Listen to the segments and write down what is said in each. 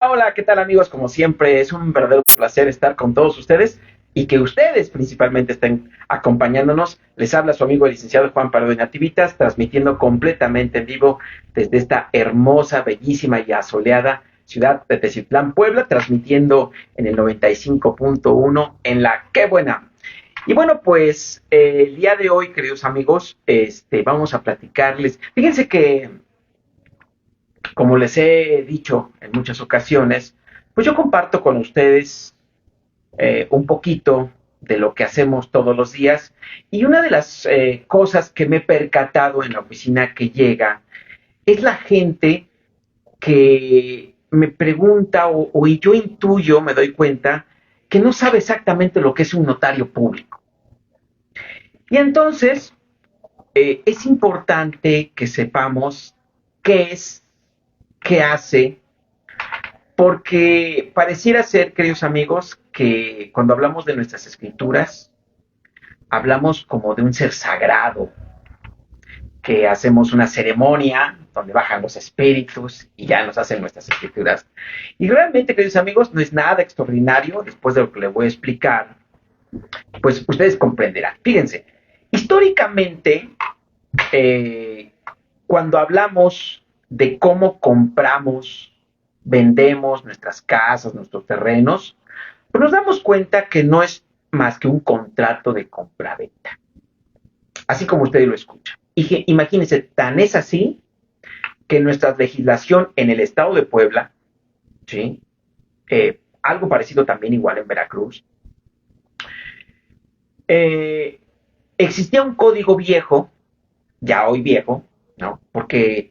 Hola, ¿qué tal amigos? Como siempre, es un verdadero placer estar con todos ustedes y que ustedes principalmente estén acompañándonos. Les habla su amigo el licenciado Juan Pardo de Nativitas, transmitiendo completamente en vivo desde esta hermosa, bellísima y asoleada ciudad de Teciutlán, Puebla, transmitiendo en el 95.1 en la Qué Buena. Y bueno, pues el día de hoy, queridos amigos, vamos a platicarles. Fíjense que como les he dicho en muchas ocasiones, pues yo comparto con ustedes un poquito de lo que hacemos todos los días. Y una de las cosas que me he percatado en la oficina que llega es la gente que me pregunta o yo intuyo, me doy cuenta, que no sabe exactamente lo que es un notario público. Y entonces es importante que sepamos qué es, qué hace, porque pareciera ser, queridos amigos, que cuando hablamos de nuestras escrituras, hablamos como de un ser sagrado, que hacemos una ceremonia donde bajan los espíritus y ya nos hacen nuestras escrituras. Y realmente, queridos amigos, no es nada extraordinario, después de lo que les voy a explicar, pues ustedes comprenderán. Fíjense, históricamente, eh, cuando hablamos de cómo compramos, vendemos nuestras casas, nuestros terrenos, pues nos damos cuenta que no es más que un contrato de compra-venta, así como ustedes lo escuchan. Y imagínense, tan es así que nuestra legislación en el estado de Puebla, ¿sí? Algo parecido también igual en Veracruz, eh, existía un código viejo, ya hoy viejo, ¿no? Porque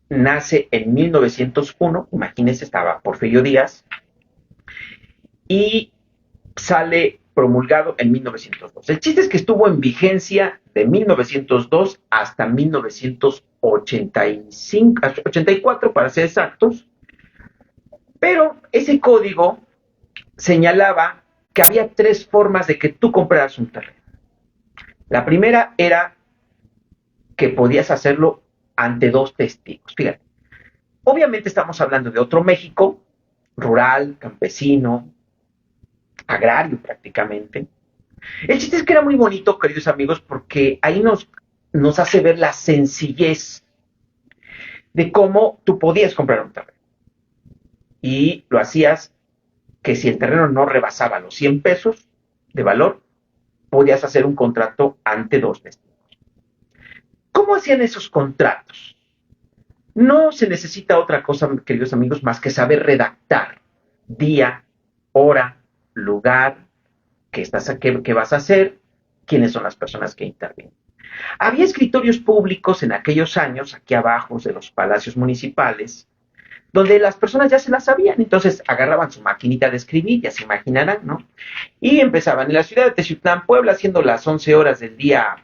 nace en 1901, imagínense, estaba Porfirio Díaz, y sale promulgado en 1902. El chiste es que estuvo en vigencia de 1902 hasta 1985, 84 para ser exactos, pero ese código señalaba que había tres formas de que tú compraras un terreno. La primera era que podías hacerlo ante dos testigos. Fíjate, obviamente estamos hablando de otro México, rural, campesino, agrario prácticamente. El chiste es que era muy bonito, queridos amigos, porque ahí nos hace ver la sencillez de cómo tú podías comprar un terreno. Y lo hacías que si el terreno no rebasaba los 100 pesos de valor, podías hacer un contrato ante dos testigos. ¿Cómo hacían esos contratos? No se necesita otra cosa, queridos amigos, más que saber redactar día, hora, lugar, qué vas a hacer, quiénes son las personas que intervienen. Había escritorios públicos en aquellos años, aquí abajo de los palacios municipales, donde las personas ya se las sabían, entonces agarraban su maquinita de escribir, ya se imaginarán, ¿no? Y empezaban en la ciudad de Teciutlán, Puebla, siendo las 11 horas del día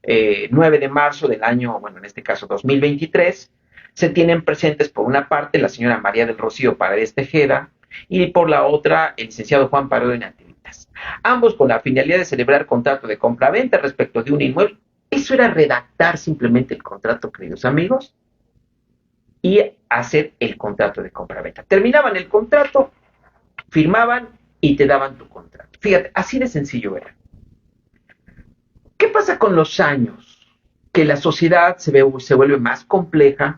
9 de marzo del año, bueno, en este caso 2023, se tienen presentes por una parte la señora María del Rocío Paredes Tejeda y por la otra el licenciado Juan Pardo de Nativitas. Ambos con la finalidad de celebrar contrato de compra-venta respecto de un inmueble. Eso era redactar simplemente el contrato, queridos amigos, y hacer el contrato de compra-venta. Terminaban el contrato, firmaban y te daban tu contrato. Fíjate, así de sencillo era. ¿Qué pasa con los años? Que la sociedad se vuelve más compleja,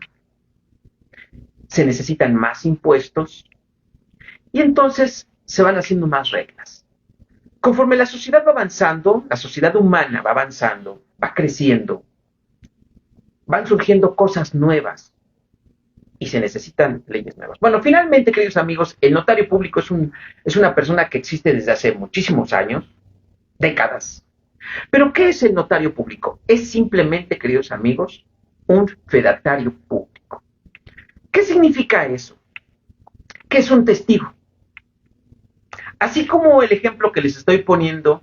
se necesitan más impuestos y entonces se van haciendo más reglas. Conforme la sociedad va avanzando, la sociedad humana va avanzando, va creciendo, van surgiendo cosas nuevas y se necesitan leyes nuevas. Bueno, finalmente, queridos amigos, el notario público es una persona que existe desde hace muchísimos años, décadas. Pero ¿qué es el notario público? Es simplemente, queridos amigos, un fedatario público. ¿Qué significa eso? Que es un testigo. Así como el ejemplo que les estoy poniendo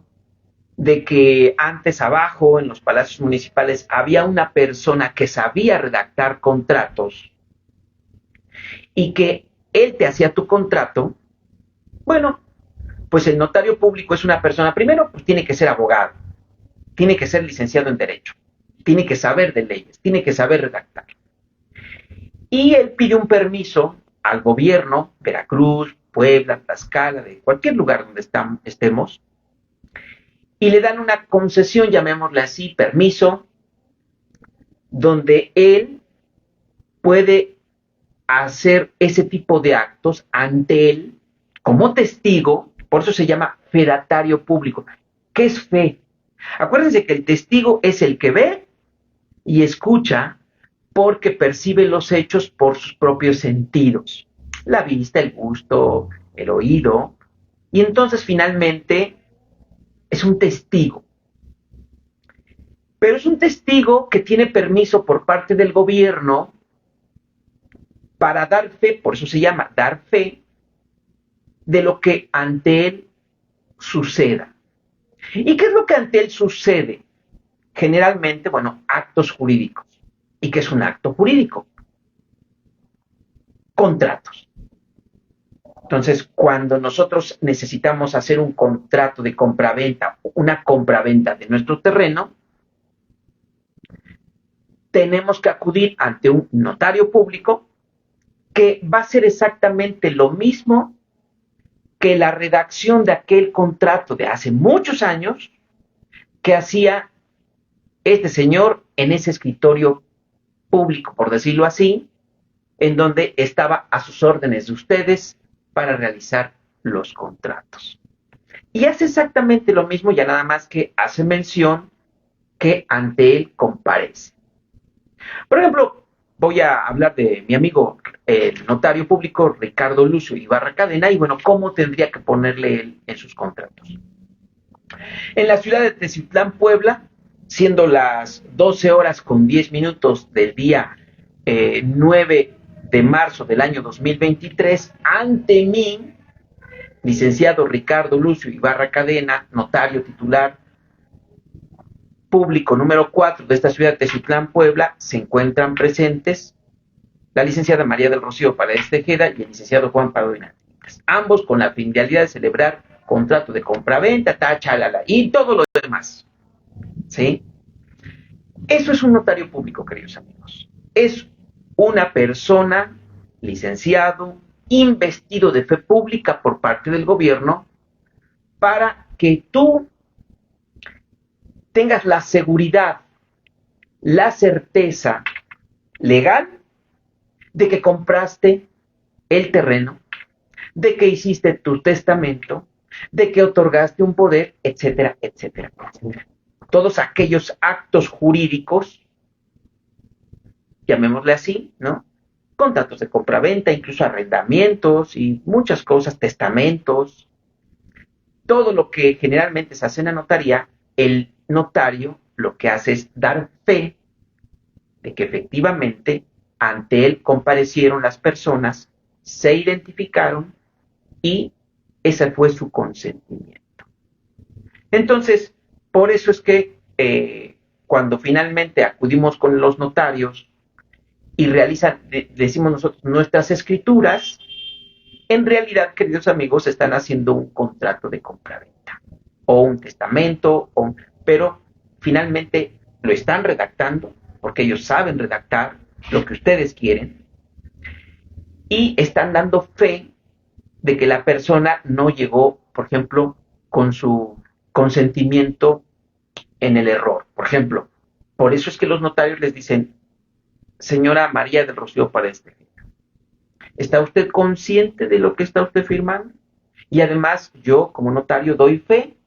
de que antes abajo en los palacios municipales había una persona que sabía redactar contratos y que él te hacía tu contrato, bueno, pues el notario público es una persona, primero, pues tiene que ser abogado, tiene que ser licenciado en Derecho, tiene que saber de leyes, tiene que saber redactar. Y él pide un permiso al gobierno, Veracruz, Puebla, Tlaxcala, de cualquier lugar donde estemos, y le dan una concesión, llamémosle así, permiso, donde él puede hacer ese tipo de actos ante él como testigo. Por eso se llama fedatario público. ¿Qué es fe? Acuérdense que el testigo es el que ve y escucha porque percibe los hechos por sus propios sentidos. La vista, el gusto, el oído. Y entonces finalmente es un testigo. Pero es un testigo que tiene permiso por parte del gobierno para dar fe, por eso se llama dar fe, de lo que ante él suceda. ¿Y qué es lo que ante él sucede? Generalmente, bueno, actos jurídicos. ¿Y qué es un acto jurídico? Contratos. Entonces, cuando nosotros necesitamos hacer un contrato de compraventa, una compraventa de nuestro terreno, tenemos que acudir ante un notario público que va a ser exactamente lo mismo que la redacción de aquel contrato de hace muchos años que hacía este señor en ese escritorio público, por decirlo así, en donde estaba a sus órdenes de ustedes para realizar los contratos. Y hace exactamente lo mismo, ya nada más que hace mención que ante él comparece. Por ejemplo, voy a hablar de mi amigo, el notario público Ricardo Lucio Ibarra Cadena, y bueno, ¿cómo tendría que ponerle él en sus contratos? En la ciudad de Teciutlán, Puebla, siendo las 12 horas con 10 minutos del día 9 de marzo del año 2023, ante mí, licenciado Ricardo Lucio Ibarra Cadena, notario titular público número 4 de esta ciudad de Teciutlán, Puebla, se encuentran presentes la licenciada María del Rocío Paredes Tejeda y el licenciado Juan Pardo Hernández, ambos con la finalidad de celebrar contrato de compraventa, tachalala, y todo lo demás. ¿Sí? Eso es un notario público, queridos amigos. Es una persona, licenciado, investido de fe pública por parte del gobierno para que tú tengas la seguridad, la certeza legal de que compraste el terreno, de que hiciste tu testamento, de que otorgaste un poder, etcétera, etcétera, etcétera. Todos aquellos actos jurídicos, llamémosle así, ¿no? Contratos de compraventa, incluso arrendamientos y muchas cosas, testamentos, todo lo que generalmente se hace en la notaría, el notario lo que hace es dar fe de que efectivamente ante él comparecieron las personas, se identificaron y ese fue su consentimiento. Entonces, por eso es que cuando finalmente acudimos con los notarios y realizan, decimos nosotros, nuestras escrituras, en realidad, queridos amigos, están haciendo un contrato de compraventa o un testamento, pero finalmente lo están redactando porque ellos saben redactar lo que ustedes quieren y están dando fe de que la persona no llegó, por ejemplo, con su consentimiento en el error. Por ejemplo, por eso es que los notarios les dicen, señora María del Rocío Paredes Tejeda, ¿está usted consciente de lo que está usted firmando? Y además yo, como notario, doy fe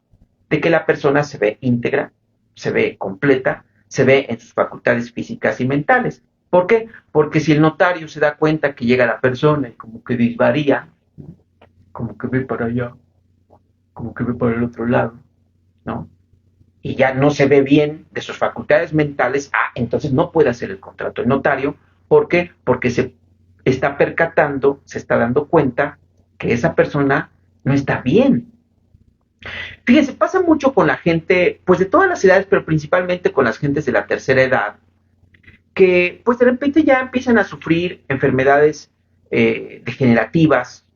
de que la persona se ve íntegra, se ve completa, se ve en sus facultades físicas y mentales. ¿Por qué? Porque si el notario se da cuenta que llega la persona y como que disvaría, como que ve para allá, como que ve para el otro lado, ¿no? Y ya no se ve bien de sus facultades mentales, entonces no puede hacer el contrato el notario. ¿Por qué? Porque se está percatando, se está dando cuenta que esa persona no está bien. Fíjense, pasa mucho con la gente, pues de todas las edades, pero principalmente con las gentes de la tercera edad, que pues de repente ya empiezan a sufrir enfermedades degenerativas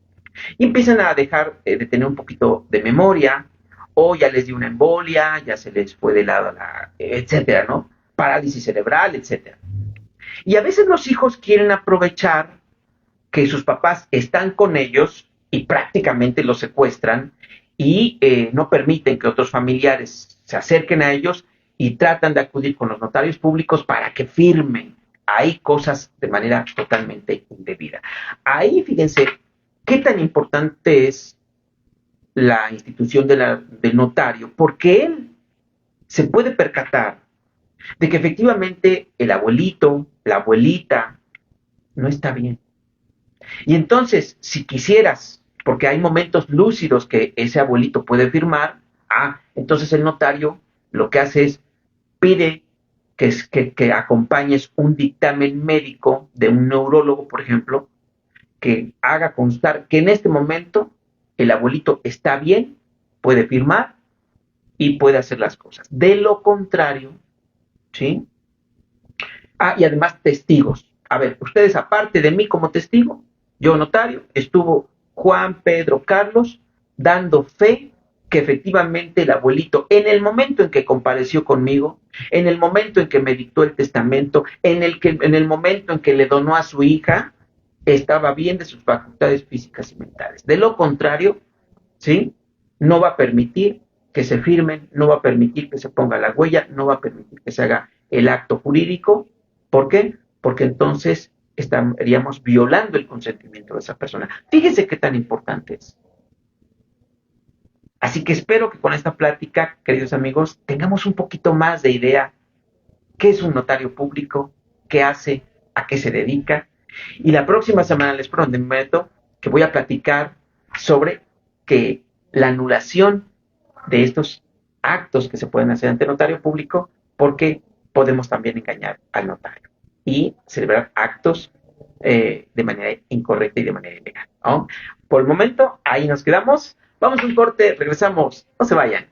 y empiezan a dejar de tener un poquito de memoria, o ya les dio una embolia, ya se les fue de lado etcétera, ¿no? Parálisis cerebral, etcétera. Y a veces los hijos quieren aprovechar que sus papás están con ellos y prácticamente los secuestran y no permiten que otros familiares se acerquen a ellos y tratan de acudir con los notarios públicos para que firmen. Hay cosas de manera totalmente indebida. Ahí, fíjense, qué tan importante es la institución del notario, porque él se puede percatar de que efectivamente el abuelito, la abuelita, no está bien. Y entonces, si quisieras, porque hay momentos lúcidos que ese abuelito puede firmar, entonces el notario lo que hace es pide que acompañes un dictamen médico de un neurólogo, por ejemplo, que haga constar que en este momento el abuelito está bien, puede firmar y puede hacer las cosas. De lo contrario, ¿sí? Y además testigos. A ver, ustedes aparte de mí como testigo, yo notario, estuvo Juan, Pedro, Carlos dando fe que efectivamente el abuelito, en el momento en que compareció conmigo, en el momento en que me dictó el testamento, en el momento en que le donó a su hija, estaba bien de sus facultades físicas y mentales. De lo contrario, ¿sí? No va a permitir que se firmen, no va a permitir que se ponga la huella, no va a permitir que se haga el acto jurídico. ¿Por qué? Porque entonces estaríamos violando el consentimiento de esa persona. Fíjense qué tan importante es. Así que espero que con esta plática, queridos amigos, tengamos un poquito más de idea qué es un notario público, qué hace, a qué se dedica. Y la próxima semana les prometo que voy a platicar sobre que la anulación de estos actos que se pueden hacer ante notario público, porque podemos también engañar al notario y celebrar actos de manera incorrecta y de manera ilegal, ¿no? Por el momento, ahí nos quedamos. Vamos a un corte, regresamos, no se vayan.